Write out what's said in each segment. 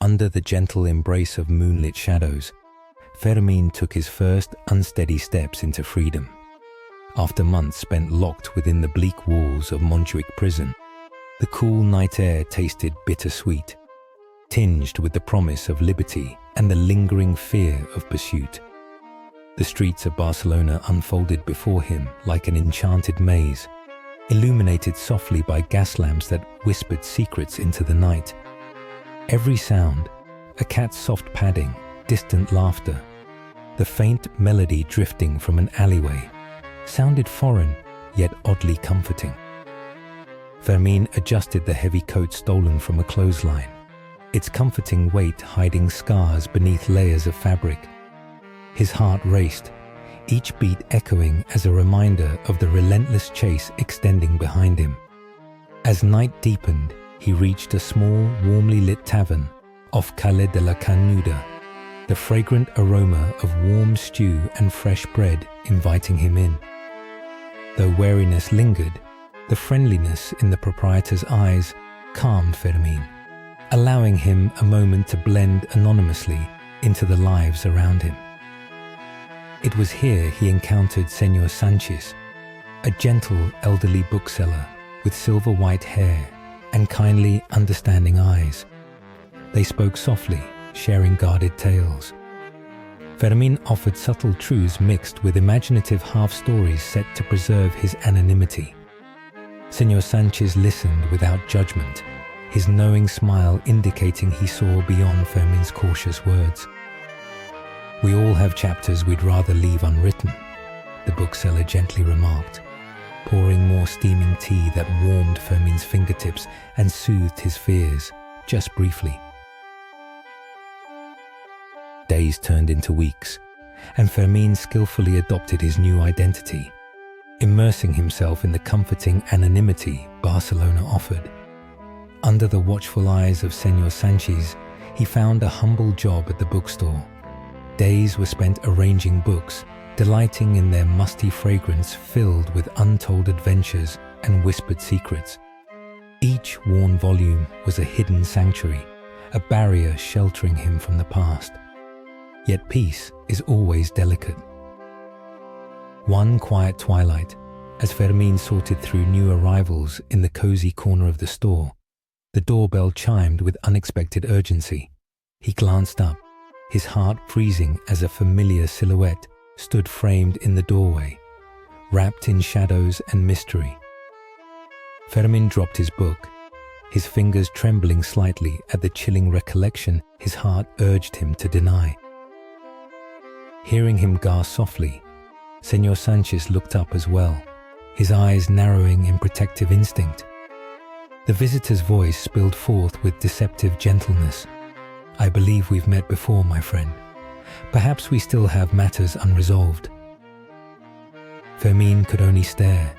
Under the gentle embrace of moonlit shadows, Fermín took his first unsteady steps into freedom. After months spent locked within the bleak walls of Montjuic prison, the cool night air tasted bittersweet, tinged with the promise of liberty and the lingering fear of pursuit. The streets of Barcelona unfolded before him like an enchanted maze, illuminated softly by gas lamps that whispered secrets into the night. Every sound, a cat's soft padding, distant laughter, the faint melody drifting from an alleyway, sounded foreign yet oddly comforting. Fermín adjusted the heavy coat stolen from a clothesline, its comforting weight hiding scars beneath layers of fabric. His heart raced, each beat echoing as a reminder of the relentless chase extending behind him. As night deepened, he reached a small, warmly lit tavern off Calle de la Canuda, the fragrant aroma of warm stew and fresh bread inviting him in. Though wariness lingered, the friendliness in the proprietor's eyes calmed Fermín, allowing him a moment to blend anonymously into the lives around him. It was here he encountered Señor Sánchez, a gentle elderly bookseller with silver-white hair and kindly, understanding eyes. They spoke softly, sharing guarded tales. Fermín offered subtle truths mixed with imaginative half-stories set to preserve his anonymity. Señor Sánchez listened without judgment, his knowing smile indicating he saw beyond Fermín's cautious words. "We all have chapters we'd rather leave unwritten," the bookseller gently remarked, pouring more steaming tea that warmed Fermín's fingertips and soothed his fears, just briefly. Days turned into weeks, and Fermín skillfully adopted his new identity, immersing himself in the comforting anonymity Barcelona offered. Under the watchful eyes of Señor Sánchez, he found a humble job at the bookstore. Days were spent arranging books, delighting in their musty fragrance filled with untold adventures and whispered secrets. Each worn volume was a hidden sanctuary, a barrier sheltering him from the past. Yet peace is always delicate. One quiet twilight, as Fermín sorted through new arrivals in the cozy corner of the store, the doorbell chimed with unexpected urgency. He glanced up, his heart freezing as a familiar silhouette stood framed in the doorway, wrapped in shadows and mystery. Fermín dropped his book, his fingers trembling slightly at the chilling recollection his heart urged him to deny. Hearing him gasp softly, Señor Sánchez looked up as well, his eyes narrowing in protective instinct. The visitor's voice spilled forth with deceptive gentleness. "I believe we've met before, my friend. Perhaps we still have matters unresolved." Fermín could only stare,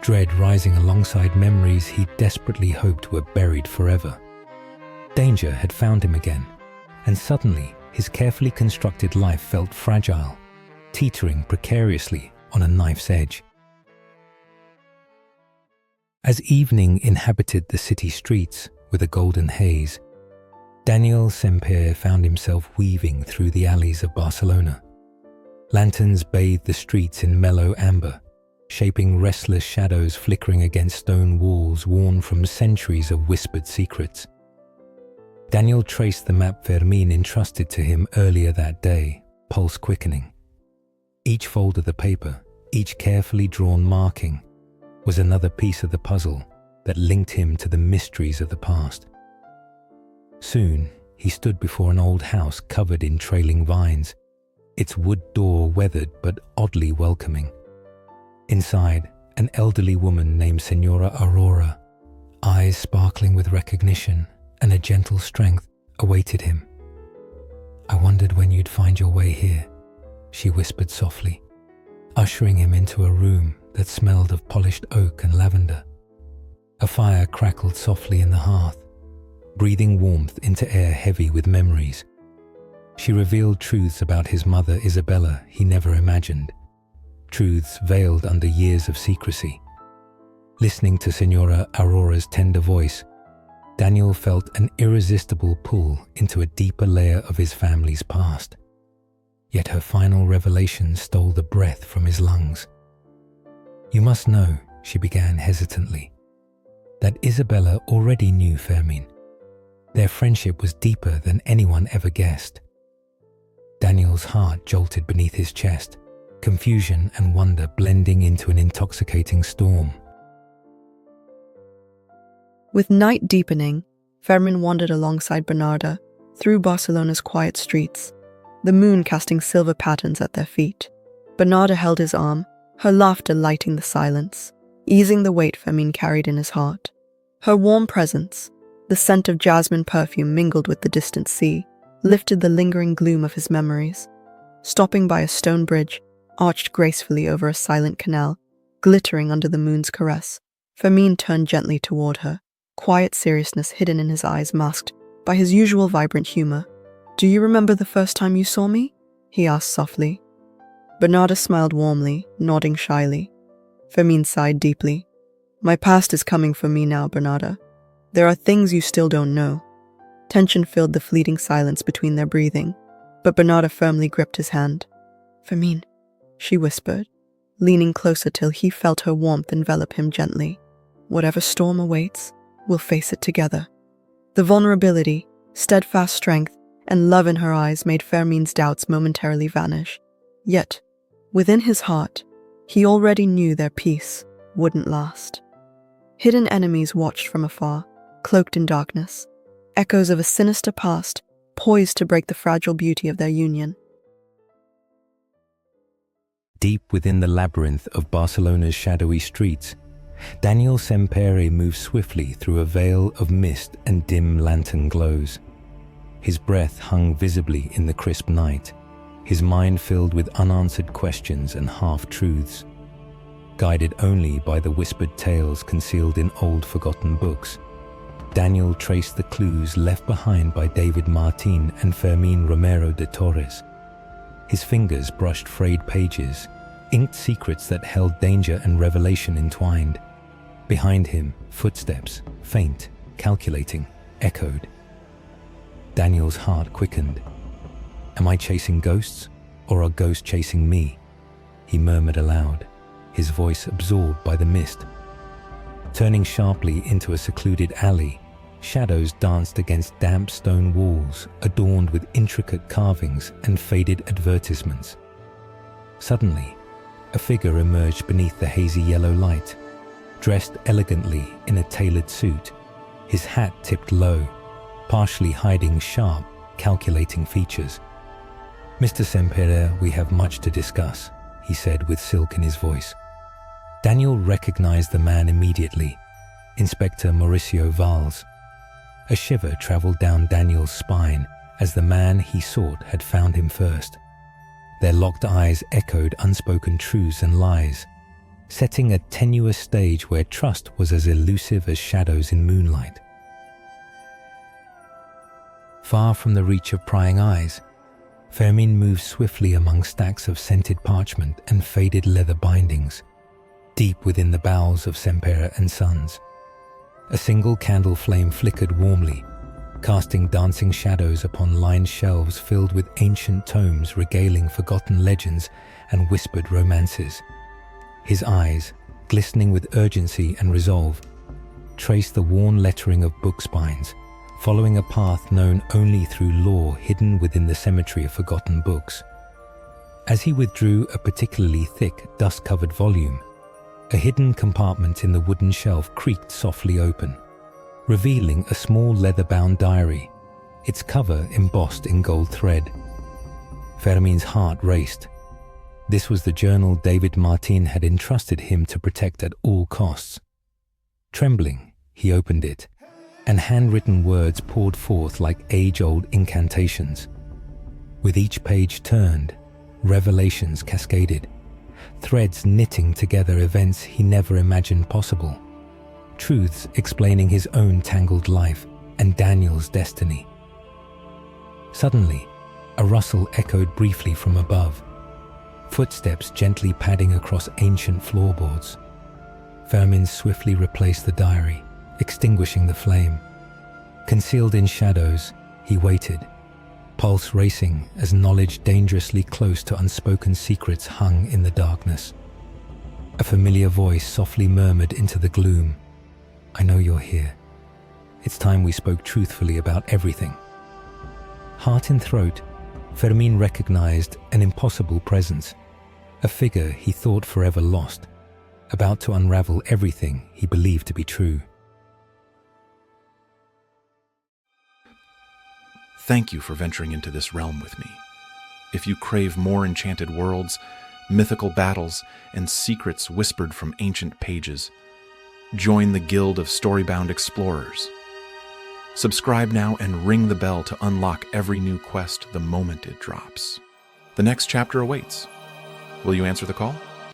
dread rising alongside memories he desperately hoped were buried forever. Danger had found him again, and suddenly his carefully constructed life felt fragile, teetering precariously on a knife's edge. As evening inhabited the city streets with a golden haze, Daniel Sempere found himself weaving through the alleys of Barcelona. Lanterns bathed the streets in mellow amber, shaping restless shadows flickering against stone walls worn from centuries of whispered secrets. Daniel traced the map Fermín entrusted to him earlier that day, pulse quickening. Each fold of the paper, each carefully drawn marking, was another piece of the puzzle that linked him to the mysteries of the past. Soon, he stood before an old house covered in trailing vines, its wood door weathered but oddly welcoming. Inside, an elderly woman named Señora Aurora, eyes sparkling with recognition and a gentle strength, awaited him. "I wondered when you'd find your way here," she whispered softly, ushering him into a room that smelled of polished oak and lavender. A fire crackled softly in the hearth, breathing warmth into air heavy with memories. She revealed truths about his mother Isabella he never imagined, truths veiled under years of secrecy. Listening to Señora Aurora's tender voice, Daniel felt an irresistible pull into a deeper layer of his family's past. Yet her final revelation stole the breath from his lungs. "You must know," she began hesitantly, "that Isabella already knew Fermín. Their friendship was deeper than anyone ever guessed." Daniel's heart jolted beneath his chest, confusion and wonder blending into an intoxicating storm. With night deepening, Fermín wandered alongside Bernarda through Barcelona's quiet streets, the moon casting silver patterns at their feet. Bernarda held his arm, her laughter lighting the silence, easing the weight Fermín carried in his heart. Her warm presence, the scent of jasmine perfume mingled with the distant sea, lifted the lingering gloom of his memories. Stopping by a stone bridge, arched gracefully over a silent canal, glittering under the moon's caress, Fermín turned gently toward her, quiet seriousness hidden in his eyes masked by his usual vibrant humor. "Do you remember the first time you saw me?" he asked softly. Bernarda smiled warmly, nodding shyly. Fermín sighed deeply. "My past is coming for me now, Bernarda. There are things you still don't know." Tension filled the fleeting silence between their breathing, but Bernarda firmly gripped his hand. "Fermín," she whispered, leaning closer till he felt her warmth envelop him gently. "Whatever storm awaits, we'll face it together." The vulnerability, steadfast strength, and love in her eyes made Fermín's doubts momentarily vanish. Yet, within his heart, he already knew their peace wouldn't last. Hidden enemies watched from afar, cloaked in darkness, echoes of a sinister past poised to break the fragile beauty of their union. Deep within the labyrinth of Barcelona's shadowy streets, Daniel Sempere moved swiftly through a veil of mist and dim lantern glows. His breath hung visibly in the crisp night, his mind filled with unanswered questions and half-truths. Guided only by the whispered tales concealed in old forgotten books, Daniel traced the clues left behind by David Martín and Fermín Romero de Torres. His fingers brushed frayed pages, inked secrets that held danger and revelation entwined. Behind him, footsteps, faint, calculating, echoed. Daniel's heart quickened. "Am I chasing ghosts, or are ghosts chasing me?" he murmured aloud, his voice absorbed by the mist. Turning sharply into a secluded alley, shadows danced against damp stone walls adorned with intricate carvings and faded advertisements. Suddenly, a figure emerged beneath the hazy yellow light, dressed elegantly in a tailored suit, his hat tipped low, partially hiding sharp, calculating features. "Mr. Sempere, we have much to discuss," he said with silk in his voice. Daniel recognized the man immediately, Inspector Mauricio Valls. A shiver traveled down Daniel's spine as the man he sought had found him first. Their locked eyes echoed unspoken truths and lies, setting a tenuous stage where trust was as elusive as shadows in moonlight. Far from the reach of prying eyes, Fermín moved swiftly among stacks of scented parchment and faded leather bindings, deep within the bowels of Sempere and Sons. A single candle flame flickered warmly, casting dancing shadows upon lined shelves filled with ancient tomes regaling forgotten legends and whispered romances. His eyes, glistening with urgency and resolve, traced the worn lettering of book spines, following a path known only through lore hidden within the cemetery of forgotten books. As he withdrew a particularly thick, dust-covered volume, a hidden compartment in the wooden shelf creaked softly open, revealing a small leather-bound diary, its cover embossed in gold thread. Fermín's heart raced. This was the journal David Martín had entrusted him to protect at all costs. Trembling, he opened it, and handwritten words poured forth like age-old incantations. With each page turned, revelations cascaded, threads knitting together events he never imagined possible, truths explaining his own tangled life and Daniel's destiny. Suddenly, a rustle echoed briefly from above, footsteps gently padding across ancient floorboards. Fermín swiftly replaced the diary, extinguishing the flame, Concealed in shadows, he waited, pulse racing as knowledge dangerously close to unspoken secrets hung in the darkness. A familiar voice softly murmured into the gloom, "I know you're here. It's time we spoke truthfully about everything." Heart in throat, Fermín recognized an impossible presence, a figure he thought forever lost, about to unravel everything he believed to be true. Thank you for venturing into this realm with me. If you crave more enchanted worlds, mythical battles, and secrets whispered from ancient pages, join the Guild of Storybound Explorers. Subscribe now and ring the bell to unlock every new quest the moment it drops. The next chapter awaits. Will you answer the call?